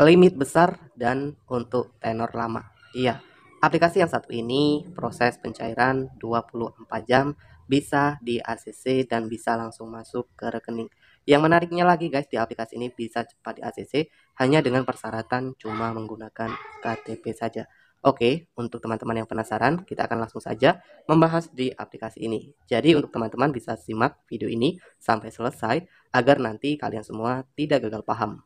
limit besar dan untuk tenor lama. Iya, aplikasi yang satu ini proses pencairan 24 jam, bisa di ACC dan bisa langsung masuk ke rekening. Yang menariknya lagi guys, di aplikasi ini bisa cepat di ACC hanya dengan persyaratan cuma menggunakan KTP saja. Oke, untuk teman-teman yang penasaran, kita akan langsung saja membahas di aplikasi ini. Jadi untuk teman-teman bisa simak video ini sampai selesai agar nanti kalian semua tidak gagal paham.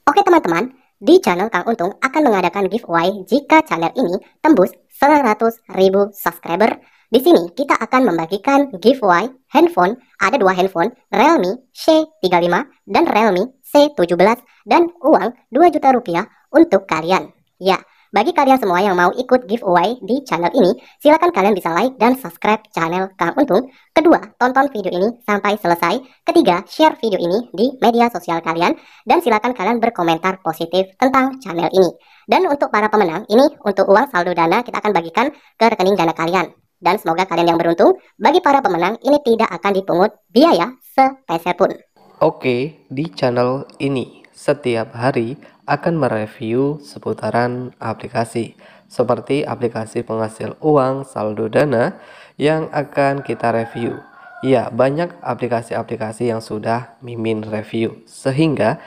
Oke teman-teman, di channel Kang Untung akan mengadakan giveaway jika channel ini tembus 100.000 subscriber. Di sini kita akan membagikan giveaway handphone, ada dua handphone, Realme C35 dan Realme C17 dan uang 2 juta rupiah untuk kalian. Ya, bagi kalian semua yang mau ikut giveaway di channel ini, silakan kalian bisa like dan subscribe channel Kang Untung. Kedua, tonton video ini sampai selesai. Ketiga, share video ini di media sosial kalian. Dan silakan kalian berkomentar positif tentang channel ini. Dan untuk para pemenang, ini untuk uang saldo dana kita akan bagikan ke rekening dana kalian. Dan semoga kalian yang beruntung, bagi para pemenang ini tidak akan dipungut biaya sepeser pun. Oke, di channel ini setiap hari akan mereview seputaran aplikasi seperti aplikasi penghasil uang, saldo dana yang akan kita review. Ya, banyak aplikasi-aplikasi yang sudah Mimin review, sehingga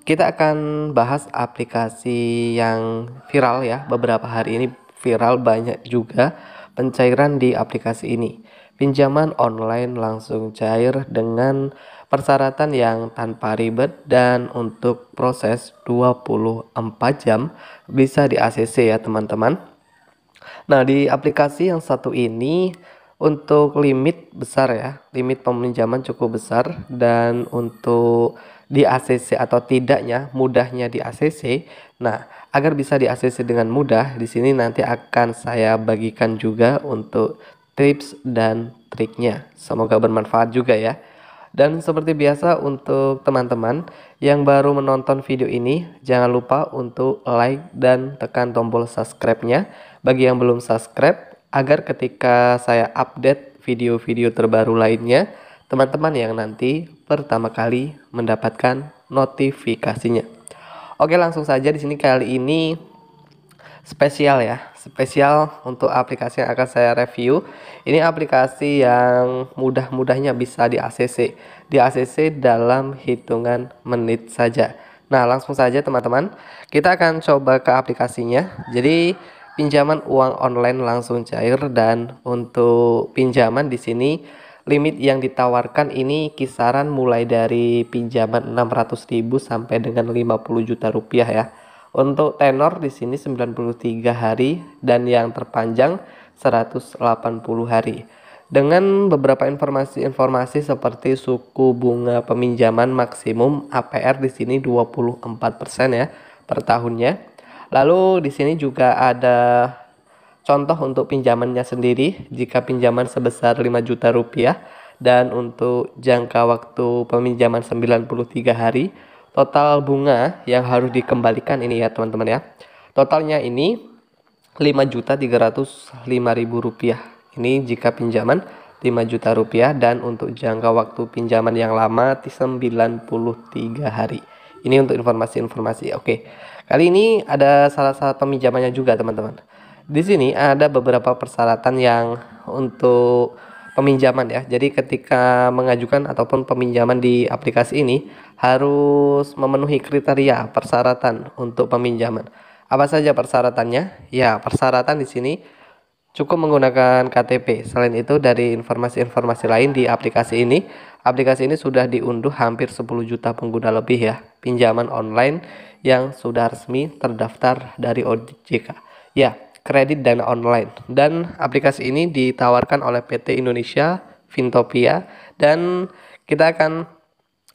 kita akan bahas aplikasi yang viral ya. Beberapa hari ini viral banyak juga pencairan di aplikasi ini. Pinjaman online langsung cair dengan persyaratan yang tanpa ribet dan untuk proses 24 jam bisa di ACC ya teman-teman. Nah, di aplikasi yang satu ini untuk limit besar ya, limit peminjaman cukup besar dan untuk di ACC atau tidaknya mudahnya di ACC. Nah, agar bisa di ACC dengan mudah, di sini nanti akan saya bagikan juga untuk tips dan triknya. Semoga bermanfaat juga ya. Dan seperti biasa untuk teman-teman yang baru menonton video ini, jangan lupa untuk like dan tekan tombol subscribe-nya bagi yang belum subscribe, agar ketika saya update video-video terbaru lainnya, teman-teman yang nanti pertama kali mendapatkan notifikasinya. Oke, langsung saja di sini kali ini spesial ya, spesial untuk aplikasi yang akan saya review. Ini aplikasi yang mudah-mudahnya bisa di ACC dalam hitungan menit saja. Nah, langsung saja teman-teman, kita akan coba ke aplikasinya. Jadi pinjaman uang online langsung cair, dan untuk pinjaman di sini limit yang ditawarkan ini kisaran mulai dari pinjaman 600.000 sampai dengan 50 juta rupiah ya. Untuk tenor di sini 93 hari dan yang terpanjang 180 hari. Dengan beberapa informasi-informasi seperti suku bunga peminjaman maksimum APR di sini 24% ya per tahunnya. Lalu di sini juga ada contoh untuk pinjamannya sendiri, jika pinjaman sebesar 5 juta rupiah dan untuk jangka waktu peminjaman 93 hari, total bunga yang harus dikembalikan ini ya teman-teman ya. Totalnya ini 5.305.000 rupiah. Ini jika pinjaman 5 juta rupiah dan untuk jangka waktu pinjaman yang lama 93 hari. Ini untuk informasi-informasi. Oke. Kali ini ada salah satu peminjamannya juga teman-teman. Di sini ada beberapa persyaratan yang untuk peminjaman ya. Jadi ketika mengajukan ataupun peminjaman di aplikasi ini harus memenuhi kriteria persyaratan untuk peminjaman. Apa saja persyaratannya? Ya, persyaratan di sini cukup menggunakan KTP. Selain itu, dari informasi-informasi lain di aplikasi ini sudah diunduh hampir 10 juta pengguna lebih ya. Pinjaman online yang sudah resmi terdaftar dari OJK. Ya, kredit dana online. Dan aplikasi ini ditawarkan oleh PT Indonesia Fintopia, dan kita akan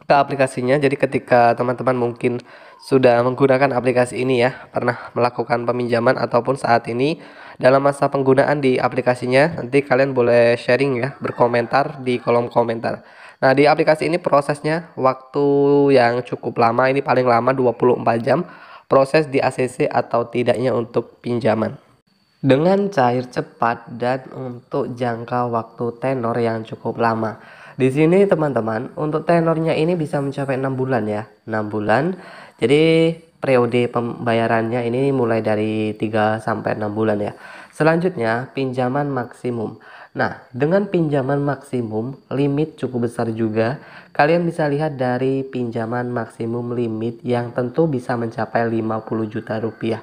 ke aplikasinya. Jadi ketika teman-teman mungkin sudah menggunakan aplikasi ini ya, pernah melakukan peminjaman ataupun saat ini dalam masa penggunaan di aplikasinya, nanti kalian boleh sharing ya, berkomentar di kolom komentar. Nah, di aplikasi ini prosesnya waktu yang cukup lama, ini paling lama 24 jam proses di ACC atau tidaknya untuk pinjaman. Dengan cair cepat dan untuk jangka waktu tenor yang cukup lama. Di sini teman-teman, untuk tenornya ini bisa mencapai 6 bulan ya. 6 bulan. Jadi periode pembayarannya ini mulai dari 3 sampai 6 bulan ya. Selanjutnya, pinjaman maksimum. Nah, dengan pinjaman maksimum, limit cukup besar juga. Kalian bisa lihat dari pinjaman maksimum limit yang tentu bisa mencapai 50 juta rupiah.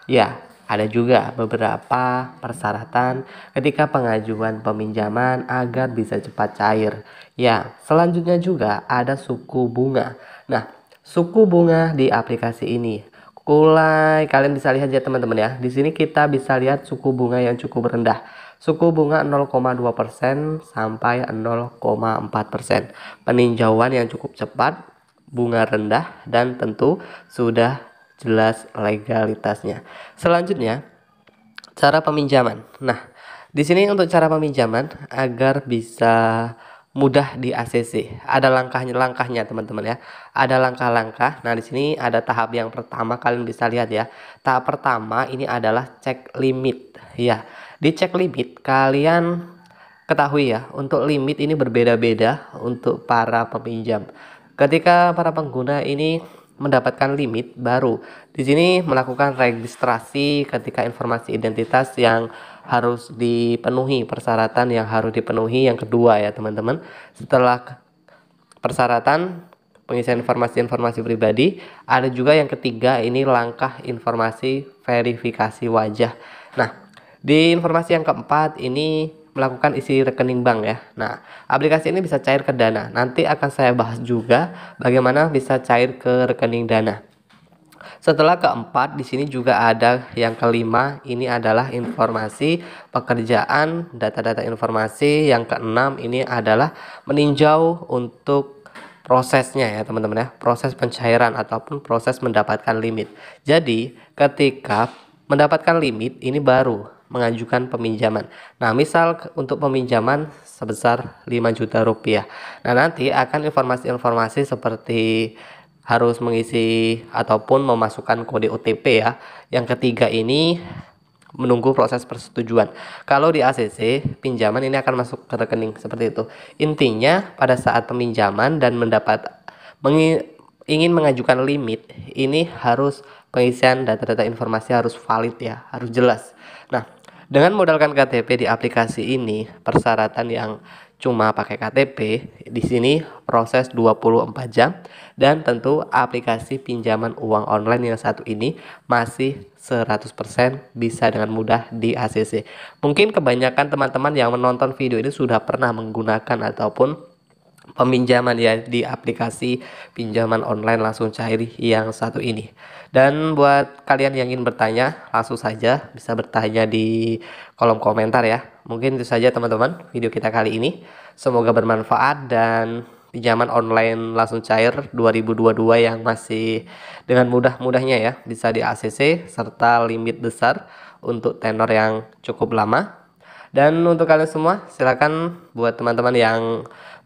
Ya, ada juga beberapa persyaratan ketika pengajuan peminjaman agar bisa cepat cair. Ya, selanjutnya juga ada suku bunga. Nah, suku bunga di aplikasi ini kalian bisa lihat ya teman-teman ya. Di sini kita bisa lihat suku bunga yang cukup rendah. Suku bunga 0,2% sampai 0,4%. Peninjauan yang cukup cepat, bunga rendah, dan tentu sudah jelas legalitasnya. Selanjutnya, cara peminjaman. Nah, di sini untuk cara peminjaman agar bisa mudah di ACC. Ada langkahnya teman-teman ya. Ada langkah-langkah. Nah, di sini ada tahap yang pertama, kalian bisa lihat ya. Tahap pertama ini adalah cek limit. Ya, di cek limit kalian ketahui ya, untuk limit ini berbeda-beda untuk para peminjam. Ketika para pengguna ini mendapatkan limit baru, di sini melakukan registrasi ketika informasi identitas yang harus dipenuhi, persyaratan yang harus dipenuhi yang kedua ya teman-teman. Setelah persyaratan pengisian informasi pribadi, ada juga yang ketiga, ini langkah informasi verifikasi wajah. Nah, di informasi yang keempat ini melakukan isi rekening bank ya. Nah, aplikasi ini bisa cair ke Dana. Nanti akan saya bahas juga bagaimana bisa cair ke rekening Dana. Setelah keempat, di sini juga ada yang kelima, ini adalah informasi pekerjaan, data-data informasi. Yang keenam ini adalah meninjau untuk prosesnya ya teman-teman ya, proses pencairan ataupun proses mendapatkan limit. Jadi ketika mendapatkan limit ini baru mengajukan peminjaman. Nah, misal untuk peminjaman sebesar 5 juta rupiah. Nah, nanti akan informasi-informasi seperti harus mengisi ataupun memasukkan kode OTP ya. Yang ketiga ini menunggu proses persetujuan. Kalau di ACC, pinjaman ini akan masuk ke rekening seperti itu. Intinya pada saat peminjaman dan ingin mengajukan limit, ini harus pengisian data-data informasi harus valid ya, harus jelas. Nah, dengan modalkan KTP di aplikasi ini, persyaratan yang cuma pakai KTP, di sini proses 24 jam, dan tentu aplikasi pinjaman uang online yang satu ini masih 100% bisa dengan mudah di ACC. Mungkin kebanyakan teman-teman yang menonton video ini sudah pernah menggunakan ataupun peminjaman ya di aplikasi pinjaman online langsung cair yang satu ini. Dan buat kalian yang ingin bertanya, langsung saja bisa bertanya di kolom komentar ya. Mungkin itu saja teman-teman video kita kali ini. Semoga bermanfaat dan pinjaman online langsung cair 2022 yang masih dengan mudah-mudahnya ya bisa di ACC serta limit besar untuk tenor yang cukup lama. Dan untuk kalian semua, silakan buat teman-teman yang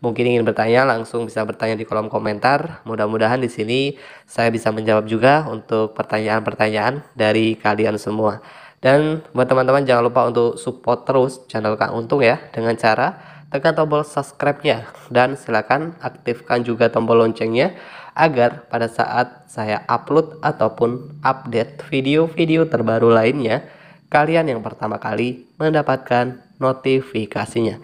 mungkin ingin bertanya langsung bisa bertanya di kolom komentar. Mudah-mudahan di sini saya bisa menjawab juga untuk pertanyaan-pertanyaan dari kalian semua. Dan buat teman-teman jangan lupa untuk support terus channel Kang Untung ya dengan cara tekan tombol subscribe-nya dan silakan aktifkan juga tombol loncengnya agar pada saat saya upload ataupun update video-video terbaru lainnya, kalian yang pertama kali mendapatkan notifikasinya.